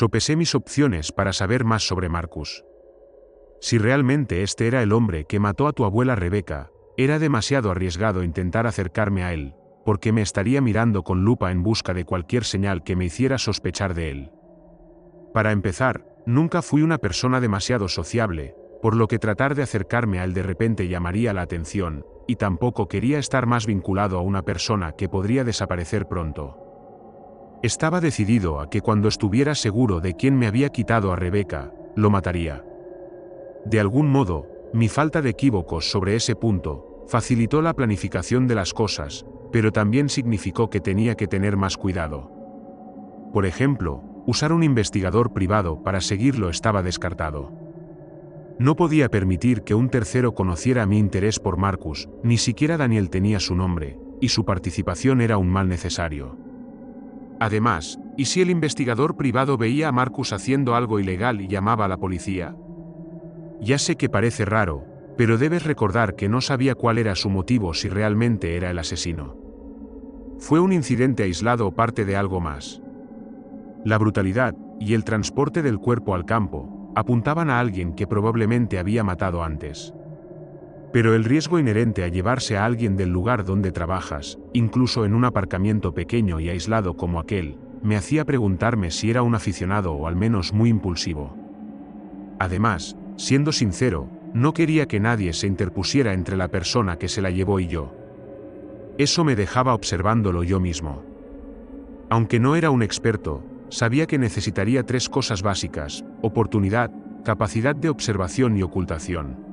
Sopesé mis opciones para saber más sobre Marcus. Si realmente este era el hombre que mató a tu abuela Rebecca, era demasiado arriesgado intentar acercarme a él, porque me estaría mirando con lupa en busca de cualquier señal que me hiciera sospechar de él. Para empezar, nunca fui una persona demasiado sociable, por lo que tratar de acercarme a él de repente llamaría la atención, y tampoco quería estar más vinculado a una persona que podría desaparecer pronto. Estaba decidido a que cuando estuviera seguro de quién me había quitado a Rebecca, lo mataría. De algún modo, mi falta de equívocos sobre ese punto facilitó la planificación de las cosas, pero también significó que tenía que tener más cuidado. Por ejemplo, usar un investigador privado para seguirlo estaba descartado. No podía permitir que un tercero conociera mi interés por Marcus, ni siquiera Daniel tenía su nombre, y su participación era un mal necesario. Además, ¿y si el investigador privado veía a Marcus haciendo algo ilegal y llamaba a la policía? Ya sé que parece raro, pero debes recordar que no sabía cuál era su motivo si realmente era el asesino. ¿Fue un incidente aislado o parte de algo más? La brutalidad y el transporte del cuerpo al campo apuntaban a alguien que probablemente había matado antes. Pero el riesgo inherente a llevarse a alguien del lugar donde trabajas, incluso en un aparcamiento pequeño y aislado como aquel, me hacía preguntarme si era un aficionado o al menos muy impulsivo. Además, siendo sincero, no quería que nadie se interpusiera entre la persona que se la llevó y yo. Eso me dejaba observándolo yo mismo. Aunque no era un experto, sabía que necesitaría 3 cosas básicas: oportunidad, capacidad de observación y ocultación.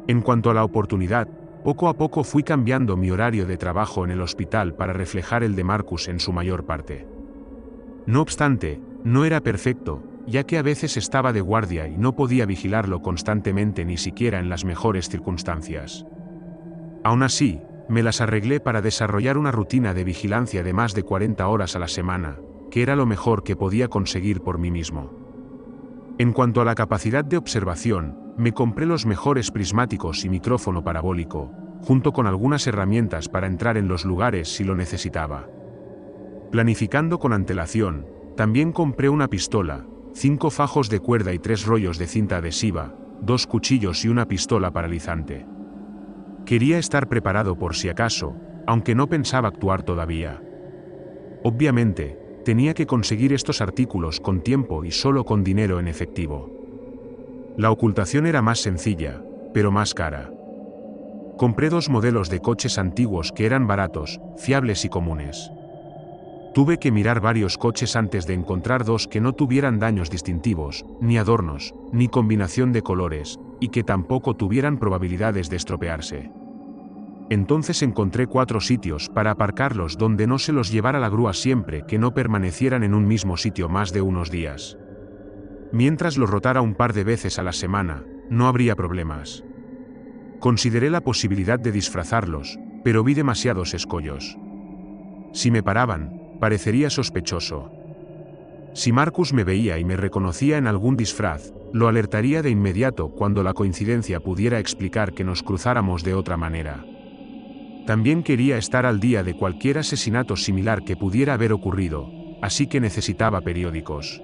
En cuanto a la oportunidad, poco a poco fui cambiando mi horario de trabajo en el hospital para reflejar el de Marcus en su mayor parte. No obstante, no era perfecto, ya que a veces estaba de guardia y no podía vigilarlo constantemente ni siquiera en las mejores circunstancias. Aún así, me las arreglé para desarrollar una rutina de vigilancia de más de 40 horas a la semana, que era lo mejor que podía conseguir por mí mismo. En cuanto a la capacidad de observación, me compré los mejores prismáticos y micrófono parabólico, junto con algunas herramientas para entrar en los lugares si lo necesitaba. Planificando con antelación, también compré una pistola, 5 fajos de cuerda y 3 rollos de cinta adhesiva, 2 cuchillos y una pistola paralizante. Quería estar preparado por si acaso, aunque no pensaba actuar todavía. Obviamente, tenía que conseguir estos artículos con tiempo y solo con dinero en efectivo. La ocultación era más sencilla, pero más cara. Compré 2 modelos de coches antiguos que eran baratos, fiables y comunes. Tuve que mirar varios coches antes de encontrar 2 que no tuvieran daños distintivos, ni adornos, ni combinación de colores, y que tampoco tuvieran probabilidades de estropearse. Entonces encontré 4 sitios para aparcarlos donde no se los llevara la grúa siempre que no permanecieran en un mismo sitio más de unos días. Mientras los rotara un par de veces a la semana, no habría problemas. Consideré la posibilidad de disfrazarlos, pero vi demasiados escollos. Si me paraban, parecería sospechoso. Si Marcus me veía y me reconocía en algún disfraz, lo alertaría de inmediato cuando la coincidencia pudiera explicar que nos cruzáramos de otra manera. También quería estar al día de cualquier asesinato similar que pudiera haber ocurrido, así que necesitaba periódicos.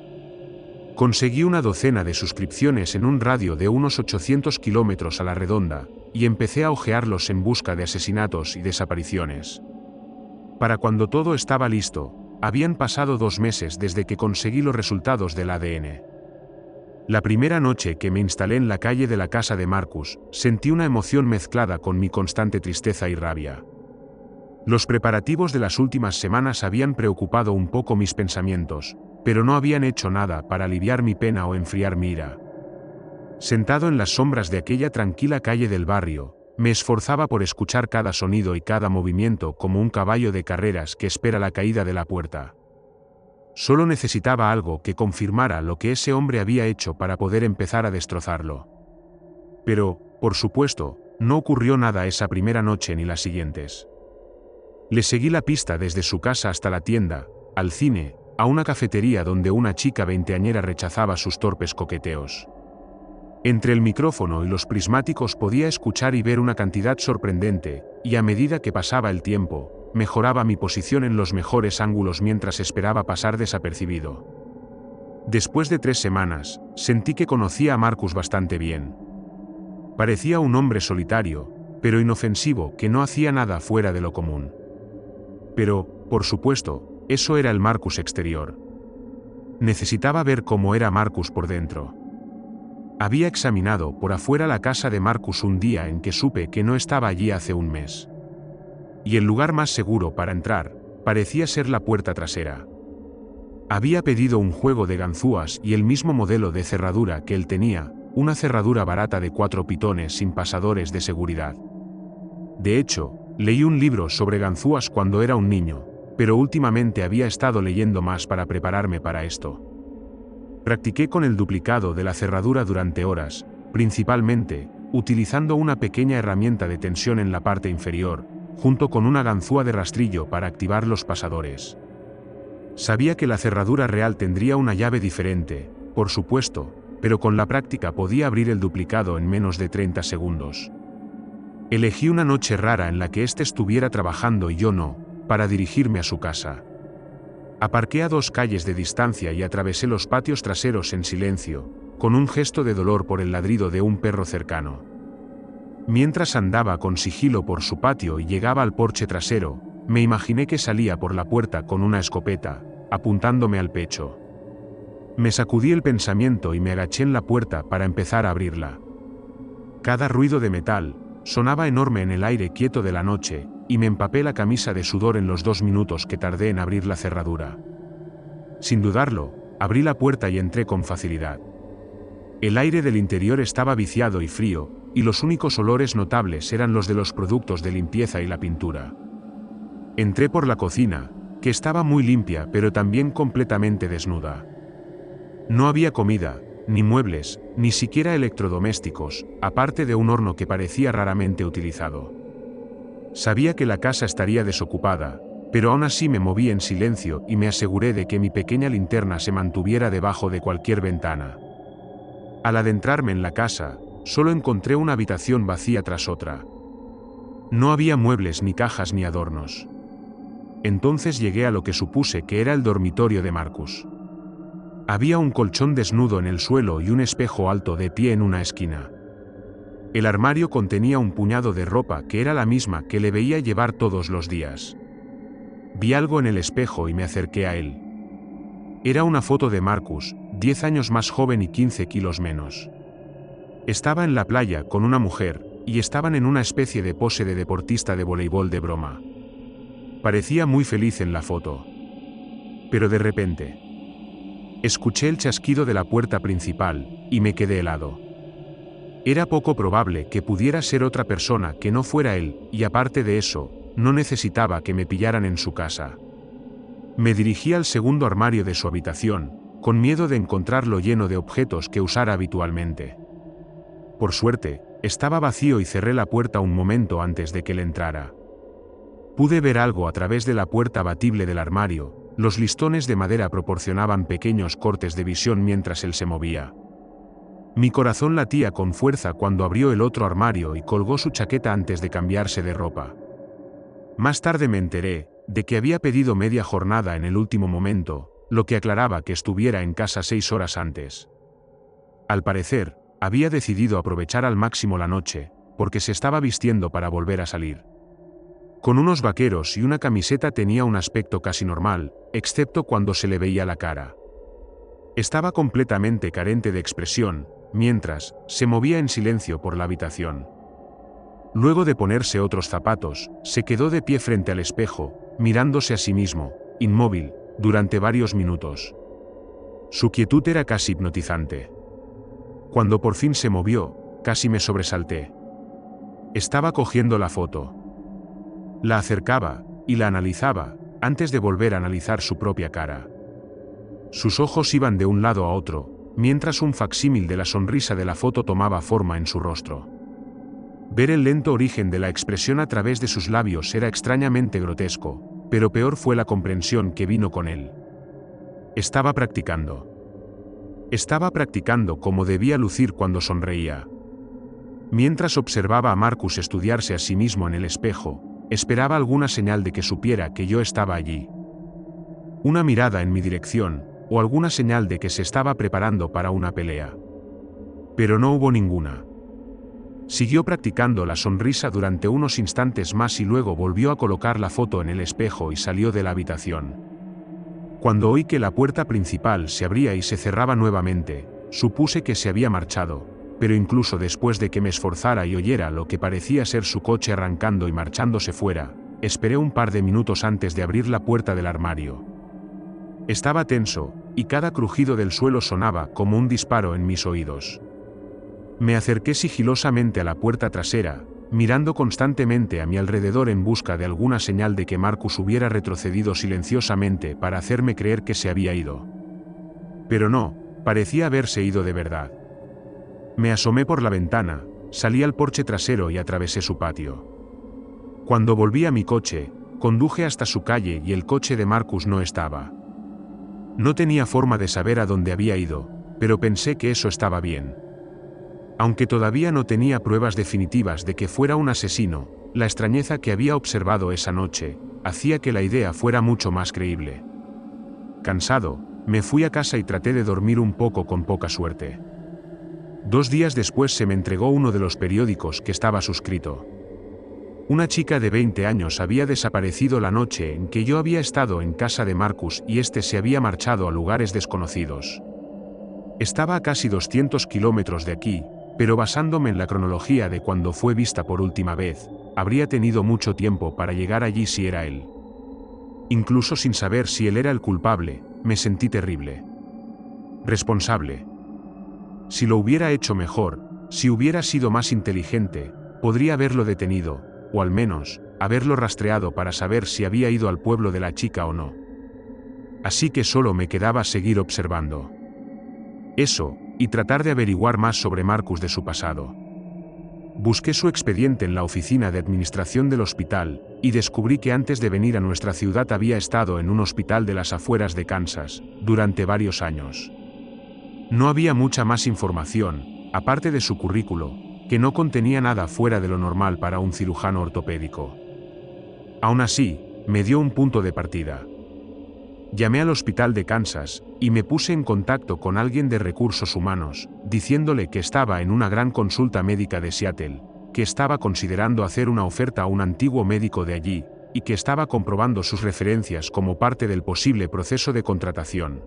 Conseguí una docena de suscripciones en un radio de unos 800 kilómetros a la redonda, y empecé a hojearlos en busca de asesinatos y desapariciones. Para cuando todo estaba listo, habían pasado 2 meses desde que conseguí los resultados del ADN. La primera noche que me instalé en la calle de la casa de Marcus, sentí una emoción mezclada con mi constante tristeza y rabia. Los preparativos de las últimas semanas habían preocupado un poco mis pensamientos, pero no habían hecho nada para aliviar mi pena o enfriar mi ira. Sentado en las sombras de aquella tranquila calle del barrio, me esforzaba por escuchar cada sonido y cada movimiento como un caballo de carreras que espera la caída de la puerta. Solo necesitaba algo que confirmara lo que ese hombre había hecho para poder empezar a destrozarlo. Pero, por supuesto, no ocurrió nada esa primera noche ni las siguientes. Le seguí la pista desde su casa hasta la tienda, al cine, a una cafetería donde una chica veinteañera rechazaba sus torpes coqueteos. Entre el micrófono y los prismáticos podía escuchar y ver una cantidad sorprendente, y a medida que pasaba el tiempo, mejoraba mi posición en los mejores ángulos mientras esperaba pasar desapercibido. Después de 3 semanas, sentí que conocía a Marcus bastante bien. Parecía un hombre solitario, pero inofensivo que no hacía nada fuera de lo común. Pero, por supuesto, eso era el Marcus exterior. Necesitaba ver cómo era Marcus por dentro. Había examinado por afuera la casa de Marcus un día en que supe que no estaba allí hace un mes. Y el lugar más seguro para entrar parecía ser la puerta trasera. Había pedido un juego de ganzúas y el mismo modelo de cerradura que él tenía, una cerradura barata de 4 pitones sin pasadores de seguridad. De hecho, leí un libro sobre ganzúas cuando era un niño, pero últimamente había estado leyendo más para prepararme para esto. Practiqué con el duplicado de la cerradura durante horas, principalmente, utilizando una pequeña herramienta de tensión en la parte inferior, junto con una ganzúa de rastrillo para activar los pasadores. Sabía que la cerradura real tendría una llave diferente, por supuesto, pero con la práctica podía abrir el duplicado en menos de 30 segundos. Elegí una noche rara en la que éste estuviera trabajando y yo no, para dirigirme a su casa. Aparqué a 2 calles de distancia y atravesé los patios traseros en silencio, con un gesto de dolor por el ladrido de un perro cercano. Mientras andaba con sigilo por su patio y llegaba al porche trasero, me imaginé que salía por la puerta con una escopeta, apuntándome al pecho. Me sacudí el pensamiento y me agaché en la puerta para empezar a abrirla. Cada ruido de metal sonaba enorme en el aire quieto de la noche, y me empapé la camisa de sudor en los 2 minutos que tardé en abrir la cerradura. Sin dudarlo, abrí la puerta y entré con facilidad. El aire del interior estaba viciado y frío, y los únicos olores notables eran los de los productos de limpieza y la pintura. Entré por la cocina, que estaba muy limpia pero también completamente desnuda. No había comida, ni muebles, ni siquiera electrodomésticos, aparte de un horno que parecía raramente utilizado. Sabía que la casa estaría desocupada, pero aún así me moví en silencio y me aseguré de que mi pequeña linterna se mantuviera debajo de cualquier ventana. Al adentrarme en la casa, solo encontré una habitación vacía tras otra. No había muebles ni cajas ni adornos. Entonces llegué a lo que supuse que era el dormitorio de Marcus. Había un colchón desnudo en el suelo y un espejo alto de pie en una esquina. El armario contenía un puñado de ropa que era la misma que le veía llevar todos los días. Vi algo en el espejo y me acerqué a él. Era una foto de Marcus, 10 años más joven y 15 kilos menos. Estaba en la playa con una mujer, y estaban en una especie de pose de deportista de voleibol de broma. Parecía muy feliz en la foto. Pero de repente, escuché el chasquido de la puerta principal, y me quedé helado. Era poco probable que pudiera ser otra persona que no fuera él, y aparte de eso, no necesitaba que me pillaran en su casa. Me dirigí al segundo armario de su habitación, con miedo de encontrarlo lleno de objetos que usara habitualmente. Por suerte, estaba vacío y cerré la puerta un momento antes de que él entrara. Pude ver algo a través de la puerta abatible del armario. Los listones de madera proporcionaban pequeños cortes de visión mientras él se movía. Mi corazón latía con fuerza cuando abrió el otro armario y colgó su chaqueta antes de cambiarse de ropa. Más tarde me enteré de que había pedido media jornada en el último momento, lo que aclaraba que estuviera en casa 6 horas antes. Al parecer, había decidido aprovechar al máximo la noche, porque se estaba vistiendo para volver a salir. Con unos vaqueros y una camiseta tenía un aspecto casi normal, excepto cuando se le veía la cara. Estaba completamente carente de expresión, mientras se movía en silencio por la habitación. Luego de ponerse otros zapatos, se quedó de pie frente al espejo, mirándose a sí mismo, inmóvil, durante varios minutos. Su quietud era casi hipnotizante. Cuando por fin se movió, casi me sobresalté. Estaba cogiendo la foto. La acercaba, y la analizaba, antes de volver a analizar su propia cara. Sus ojos iban de un lado a otro, mientras un facsímil de la sonrisa de la foto tomaba forma en su rostro. Ver el lento origen de la expresión a través de sus labios era extrañamente grotesco, pero peor fue la comprensión que vino con él. Estaba practicando. Estaba practicando cómo debía lucir cuando sonreía. Mientras observaba a Marcus estudiarse a sí mismo en el espejo, esperaba alguna señal de que supiera que yo estaba allí. Una mirada en mi dirección, o alguna señal de que se estaba preparando para una pelea. Pero no hubo ninguna. Siguió practicando la sonrisa durante unos instantes más y luego volvió a colocar la foto en el espejo y salió de la habitación. Cuando oí que la puerta principal se abría y se cerraba nuevamente, supuse que se había marchado, pero incluso después de que me esforzara y oyera lo que parecía ser su coche arrancando y marchándose fuera, esperé un par de minutos antes de abrir la puerta del armario. Estaba tenso, y cada crujido del suelo sonaba como un disparo en mis oídos. Me acerqué sigilosamente a la puerta trasera, mirando constantemente a mi alrededor en busca de alguna señal de que Marcus hubiera retrocedido silenciosamente para hacerme creer que se había ido. Pero no, parecía haberse ido de verdad. Me asomé por la ventana, salí al porche trasero y atravesé su patio. Cuando volví a mi coche, conduje hasta su calle y el coche de Marcus no estaba. No tenía forma de saber a dónde había ido, pero pensé que eso estaba bien. Aunque todavía no tenía pruebas definitivas de que fuera un asesino, la extrañeza que había observado esa noche hacía que la idea fuera mucho más creíble. Cansado, me fui a casa y traté de dormir un poco con poca suerte. 2 días después se me entregó uno de los periódicos que estaba suscrito. Una chica de 20 años había desaparecido la noche en que yo había estado en casa de Marcus y este se había marchado a lugares desconocidos. Estaba a casi 200 kilómetros de aquí, pero basándome en la cronología de cuando fue vista por última vez, habría tenido mucho tiempo para llegar allí si era él. Incluso sin saber si él era el culpable, me sentí terrible. Responsable. Si lo hubiera hecho mejor, si hubiera sido más inteligente, podría haberlo detenido, o al menos, haberlo rastreado para saber si había ido al pueblo de la chica o no. Así que solo me quedaba seguir observando. Eso, y tratar de averiguar más sobre Marcus de su pasado. Busqué su expediente en la oficina de administración del hospital, y descubrí que antes de venir a nuestra ciudad había estado en un hospital de las afueras de Kansas, durante varios años. No había mucha más información, aparte de su currículo, que no contenía nada fuera de lo normal para un cirujano ortopédico. Aún así, me dio un punto de partida. Llamé al hospital de Kansas, y me puse en contacto con alguien de recursos humanos, diciéndole que estaba en una gran consulta médica de Seattle, que estaba considerando hacer una oferta a un antiguo médico de allí, y que estaba comprobando sus referencias como parte del posible proceso de contratación.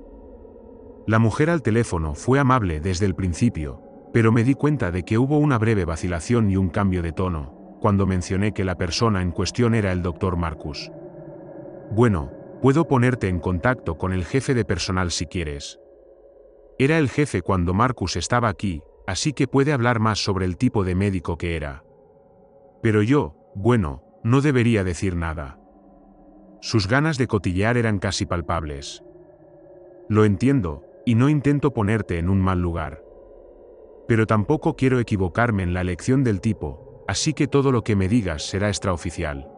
La mujer al teléfono fue amable desde el principio, pero me di cuenta de que hubo una breve vacilación y un cambio de tono, cuando mencioné que la persona en cuestión era el Dr. Marcus. Bueno, puedo ponerte en contacto con el jefe de personal si quieres. Era el jefe cuando Marcus estaba aquí, así que puede hablar más sobre el tipo de médico que era. Pero yo, bueno, no debería decir nada. Sus ganas de cotillear eran casi palpables. Lo entiendo, y no intento ponerte en un mal lugar. Pero tampoco quiero equivocarme en la elección del tipo, así que todo lo que me digas será extraoficial.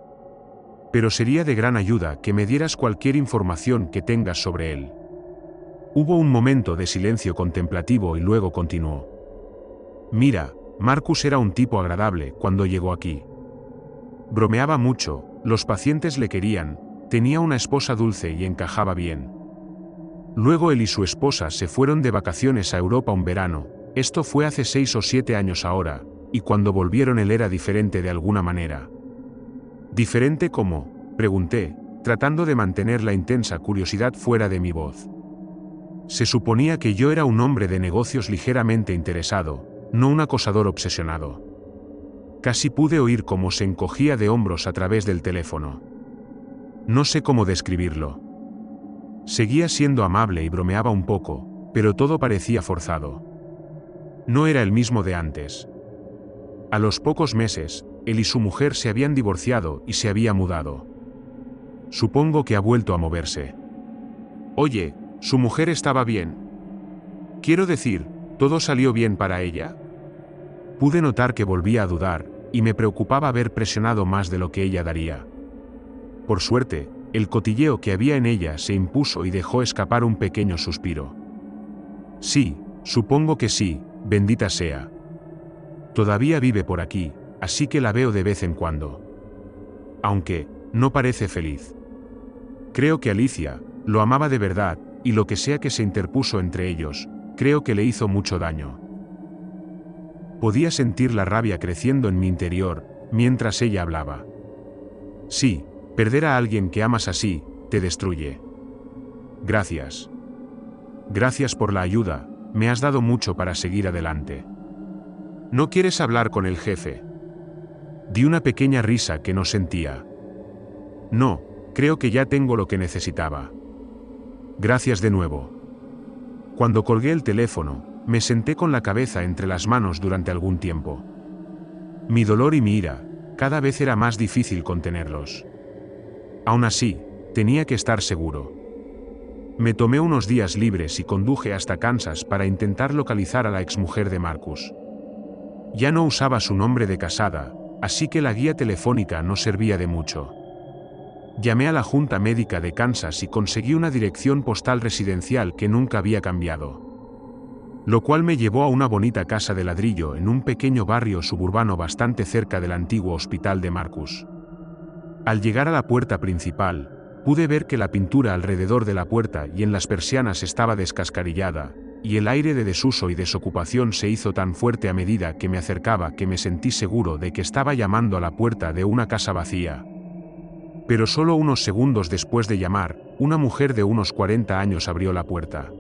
Pero sería de gran ayuda que me dieras cualquier información que tengas sobre él. Hubo un momento de silencio contemplativo y luego continuó. Mira, Marcus era un tipo agradable cuando llegó aquí. Bromeaba mucho, los pacientes le querían, tenía una esposa dulce y encajaba bien. Luego él y su esposa se fueron de vacaciones a Europa un verano, esto fue hace 6 o 7 años ahora, y cuando volvieron él era diferente de alguna manera. ¿Diferente cómo?, pregunté, tratando de mantener la intensa curiosidad fuera de mi voz. Se suponía que yo era un hombre de negocios ligeramente interesado, no un acosador obsesionado. Casi pude oír cómo se encogía de hombros a través del teléfono. No sé cómo describirlo. Seguía siendo amable y bromeaba un poco, pero todo parecía forzado. No era el mismo de antes. A los pocos meses, él y su mujer se habían divorciado y se había mudado. Supongo que ha vuelto a moverse. Oye, su mujer estaba bien. Quiero decir, ¿todo salió bien para ella? Pude notar que volvía a dudar, y me preocupaba haber presionado más de lo que ella daría. Por suerte, el cotilleo que había en ella se impuso y dejó escapar un pequeño suspiro. Sí, supongo que sí, bendita sea. Todavía vive por aquí, así que la veo de vez en cuando. Aunque, no parece feliz. Creo que Alicia lo amaba de verdad, y lo que sea que se interpuso entre ellos, creo que le hizo mucho daño. Podía sentir la rabia creciendo en mi interior, mientras ella hablaba. Sí, perder a alguien que amas así, te destruye. Gracias. Gracias por la ayuda, me has dado mucho para seguir adelante. ¿No quieres hablar con el jefe? Di una pequeña risa que no sentía. No, creo que ya tengo lo que necesitaba. Gracias de nuevo. Cuando colgué el teléfono, me senté con la cabeza entre las manos durante algún tiempo. Mi dolor y mi ira, cada vez era más difícil contenerlos. Aún así, tenía que estar seguro. Me tomé unos días libres y conduje hasta Kansas para intentar localizar a la exmujer de Marcus. Ya no usaba su nombre de casada, así que la guía telefónica no servía de mucho. Llamé a la Junta Médica de Kansas y conseguí una dirección postal residencial que nunca había cambiado. Lo cual me llevó a una bonita casa de ladrillo en un pequeño barrio suburbano bastante cerca del antiguo hospital de Marcus. Al llegar a la puerta principal, pude ver que la pintura alrededor de la puerta y en las persianas estaba descascarillada, y el aire de desuso y desocupación se hizo tan fuerte a medida que me acercaba que me sentí seguro de que estaba llamando a la puerta de una casa vacía. Pero solo unos segundos después de llamar, una mujer de unos 40 años abrió la puerta.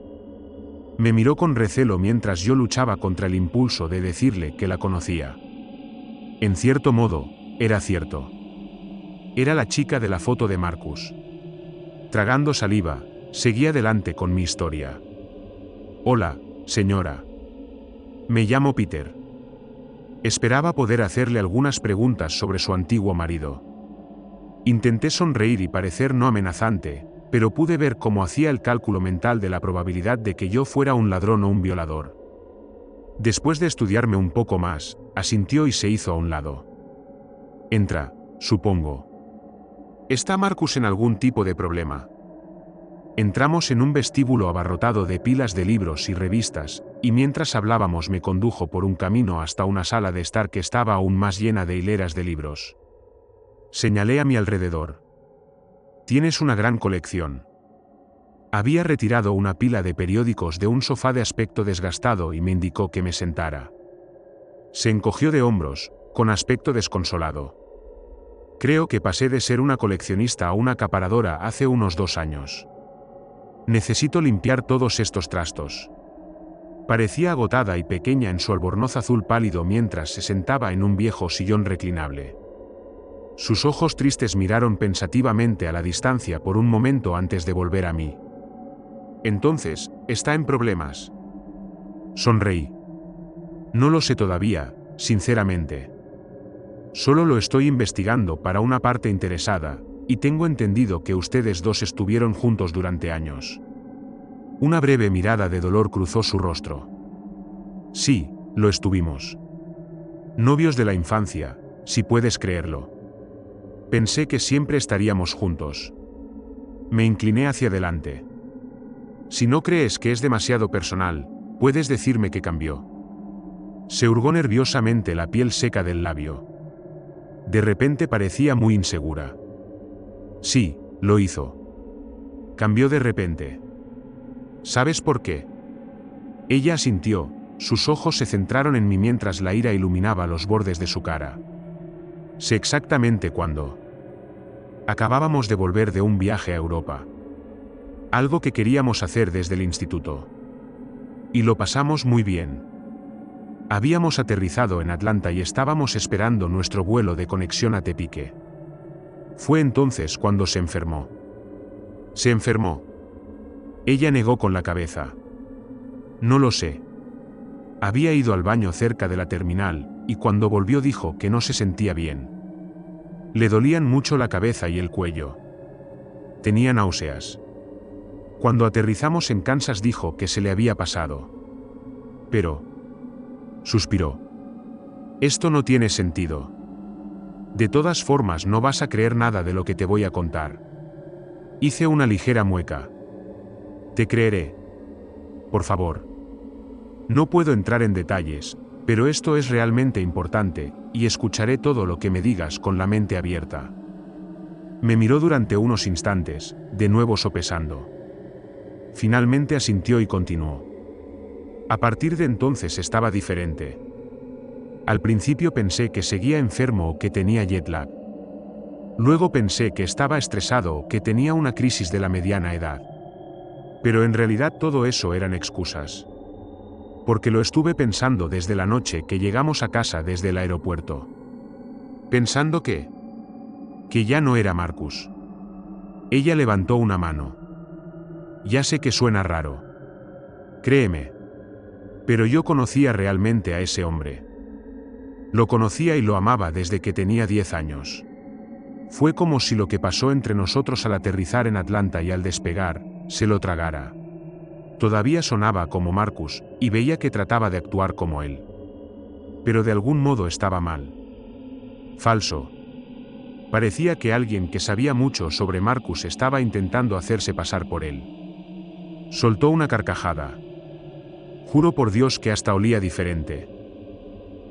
Me miró con recelo mientras yo luchaba contra el impulso de decirle que la conocía. En cierto modo, era cierto. Era la chica de la foto de Marcus. Tragando saliva, seguí adelante con mi historia. Hola, señora. Me llamo Peter. Esperaba poder hacerle algunas preguntas sobre su antiguo marido. Intenté sonreír y parecer no amenazante, pero pude ver cómo hacía el cálculo mental de la probabilidad de que yo fuera un ladrón o un violador. Después de estudiarme un poco más, asintió y se hizo a un lado. Entra, supongo. ¿Está Marcus en algún tipo de problema? Entramos en un vestíbulo abarrotado de pilas de libros y revistas, y mientras hablábamos me condujo por un camino hasta una sala de estar que estaba aún más llena de hileras de libros. Señalé a mi alrededor. Tienes una gran colección. Había retirado una pila de periódicos de un sofá de aspecto desgastado y me indicó que me sentara. Se encogió de hombros, con aspecto desconsolado. Creo que pasé de ser una coleccionista a una acaparadora hace unos 2 años. Necesito limpiar todos estos trastos. Parecía agotada y pequeña en su albornoz azul pálido mientras se sentaba en un viejo sillón reclinable. Sus ojos tristes miraron pensativamente a la distancia por un momento antes de volver a mí. Entonces, ¿está en problemas? Sonreí. No lo sé todavía, sinceramente. Solo lo estoy investigando para una parte interesada, y tengo entendido que ustedes dos estuvieron juntos durante años. Una breve mirada de dolor cruzó su rostro. Sí, lo estuvimos. Novios de la infancia, si puedes creerlo. Pensé que siempre estaríamos juntos. Me incliné hacia adelante. Si no crees que es demasiado personal, puedes decirme que cambió. Se hurgó nerviosamente la piel seca del labio. De repente parecía muy insegura. Sí, lo hizo. Cambió de repente. ¿Sabes por qué? Ella asintió, sus ojos se centraron en mí mientras la ira iluminaba los bordes de su cara. Sé exactamente cuándo. Acabábamos de volver de un viaje a Europa. Algo que queríamos hacer desde el instituto. Y lo pasamos muy bien. Habíamos aterrizado en Atlanta y estábamos esperando nuestro vuelo de conexión a Tepique. Fue entonces cuando se enfermó. ¿Se enfermó? Ella negó con la cabeza. No lo sé. Había ido al baño cerca de la terminal, y cuando volvió dijo que no se sentía bien. Le dolían mucho la cabeza y el cuello. Tenía náuseas. Cuando aterrizamos en Kansas dijo que se le había pasado. Pero... suspiró. Esto no tiene sentido. De todas formas no vas a creer nada de lo que te voy a contar. Hice una ligera mueca. Te creeré. Por favor. No puedo entrar en detalles, pero esto es realmente importante, y escucharé todo lo que me digas con la mente abierta. Me miró durante unos instantes, de nuevo sopesando. Finalmente asintió y continuó. A partir de entonces estaba diferente. Al principio pensé que seguía enfermo o que tenía jet lag. Luego pensé que estaba estresado o que tenía una crisis de la mediana edad. Pero en realidad todo eso eran excusas. Porque lo estuve pensando desde la noche que llegamos a casa desde el aeropuerto. Pensando que ya no era Marcus. Ella levantó una mano. Ya sé que suena raro. Créeme. Pero yo conocía realmente a ese hombre. Lo conocía y lo amaba desde que tenía 10 años. Fue como si lo que pasó entre nosotros al aterrizar en Atlanta y al despegar, se lo tragara. Todavía sonaba como Marcus, y veía que trataba de actuar como él. Pero de algún modo estaba mal. Falso. Parecía que alguien que sabía mucho sobre Marcus estaba intentando hacerse pasar por él. Soltó una carcajada. Juro por Dios que hasta olía diferente.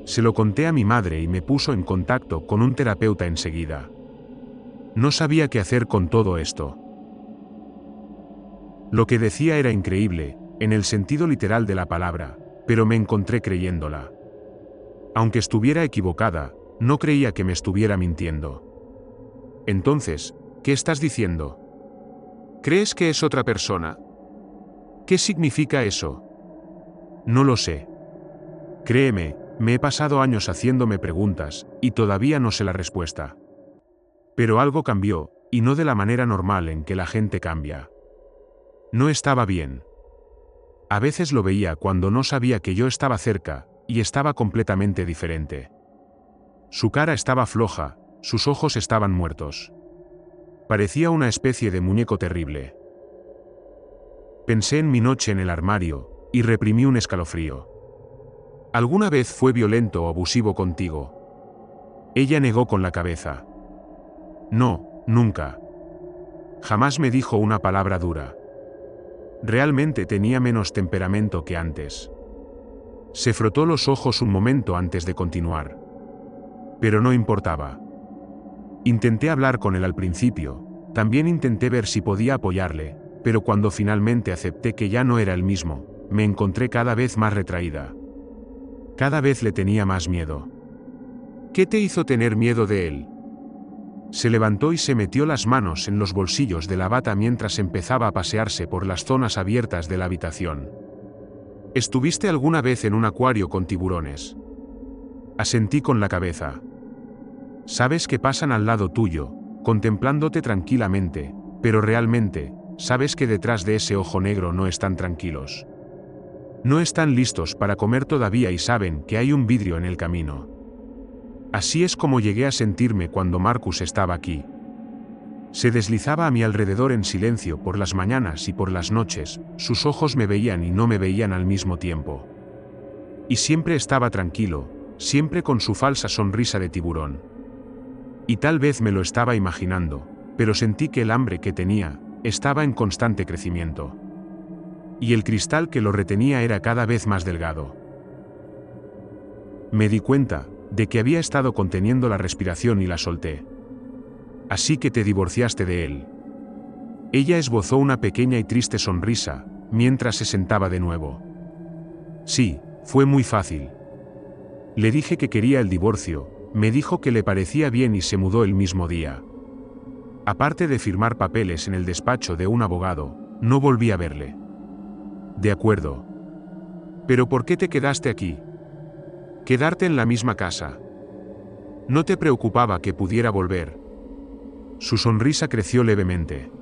Se lo conté a mi madre y me puso en contacto con un terapeuta enseguida. No sabía qué hacer con todo esto. Lo que decía era increíble, en el sentido literal de la palabra, pero me encontré creyéndola. Aunque estuviera equivocada, no creía que me estuviera mintiendo. Entonces, ¿qué estás diciendo? ¿Crees que es otra persona? ¿Qué significa eso? No lo sé. Créeme, me he pasado años haciéndome preguntas, y todavía no sé la respuesta. Pero algo cambió, y no de la manera normal en que la gente cambia. No estaba bien. A veces lo veía cuando no sabía que yo estaba cerca, y estaba completamente diferente. Su cara estaba floja, sus ojos estaban muertos. Parecía una especie de muñeco terrible. Pensé en mi noche en el armario, y reprimí un escalofrío. ¿Alguna vez fue violento o abusivo contigo? Ella negó con la cabeza. No, nunca. Jamás me dijo una palabra dura. Realmente tenía menos temperamento que antes. Se frotó los ojos un momento antes de continuar. Pero no importaba. Intenté hablar con él al principio, también intenté ver si podía apoyarle, pero cuando finalmente acepté que ya no era el mismo, me encontré cada vez más retraída. Cada vez le tenía más miedo. ¿Qué te hizo tener miedo de él? Se levantó y se metió las manos en los bolsillos de la bata mientras empezaba a pasearse por las zonas abiertas de la habitación. ¿Estuviste alguna vez en un acuario con tiburones? Asentí con la cabeza. Sabes que pasan al lado tuyo, contemplándote tranquilamente, pero realmente, sabes que detrás de ese ojo negro no están tranquilos. No están listos para comer todavía y saben que hay un vidrio en el camino. Así es como llegué a sentirme cuando Marcus estaba aquí. Se deslizaba a mi alrededor en silencio por las mañanas y por las noches, sus ojos me veían y no me veían al mismo tiempo. Y siempre estaba tranquilo, siempre con su falsa sonrisa de tiburón. Y tal vez me lo estaba imaginando, pero sentí que el hambre que tenía estaba en constante crecimiento. Y el cristal que lo retenía era cada vez más delgado. Me di cuenta de que había estado conteniendo la respiración y la solté. Así que te divorciaste de él. Ella esbozó una pequeña y triste sonrisa, mientras se sentaba de nuevo. Sí, fue muy fácil. Le dije que quería el divorcio, me dijo que le parecía bien y se mudó el mismo día. Aparte de firmar papeles en el despacho de un abogado, no volví a verle. De acuerdo. ¿Pero por qué te quedaste aquí? Quedarte en la misma casa. ¿No te preocupaba que pudiera volver? Su sonrisa creció levemente.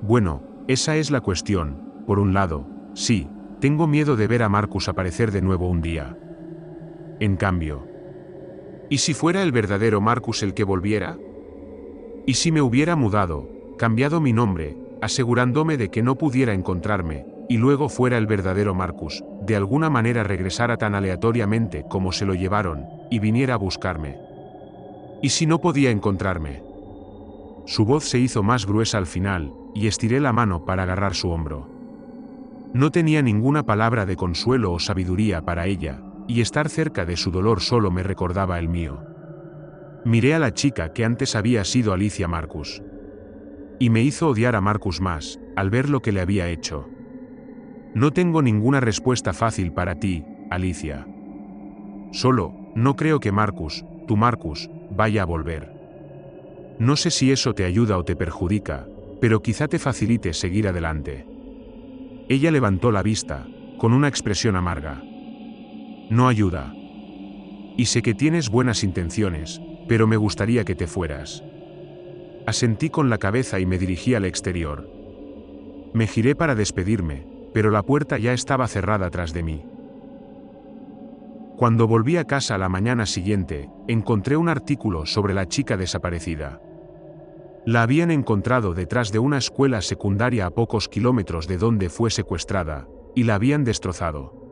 Bueno, esa es la cuestión, por un lado, sí, tengo miedo de ver a Marcus aparecer de nuevo un día. En cambio, ¿y si fuera el verdadero Marcus el que volviera? ¿Y si me hubiera mudado, cambiado mi nombre, asegurándome de que no pudiera encontrarme, y luego fuera el verdadero Marcus, de alguna manera regresara tan aleatoriamente como se lo llevaron, y viniera a buscarme? ¿Y si no podía encontrarme? Su voz se hizo más gruesa al final, y estiré la mano para agarrar su hombro. No tenía ninguna palabra de consuelo o sabiduría para ella, y estar cerca de su dolor solo me recordaba el mío. Miré a la chica que antes había sido Alicia Marcus. Y me hizo odiar a Marcus más, al ver lo que le había hecho. No tengo ninguna respuesta fácil para ti, Alicia. Solo, no creo que Marcus, tu Marcus, vaya a volver. No sé si eso te ayuda o te perjudica, pero quizá te facilite seguir adelante. Ella levantó la vista, con una expresión amarga. No ayuda. Y sé que tienes buenas intenciones, pero me gustaría que te fueras. Asentí con la cabeza y me dirigí al exterior. Me giré para despedirme, pero la puerta ya estaba cerrada tras de mí. Cuando volví a casa la mañana siguiente, encontré un artículo sobre la chica desaparecida. La habían encontrado detrás de una escuela secundaria a pocos kilómetros de donde fue secuestrada, y la habían destrozado.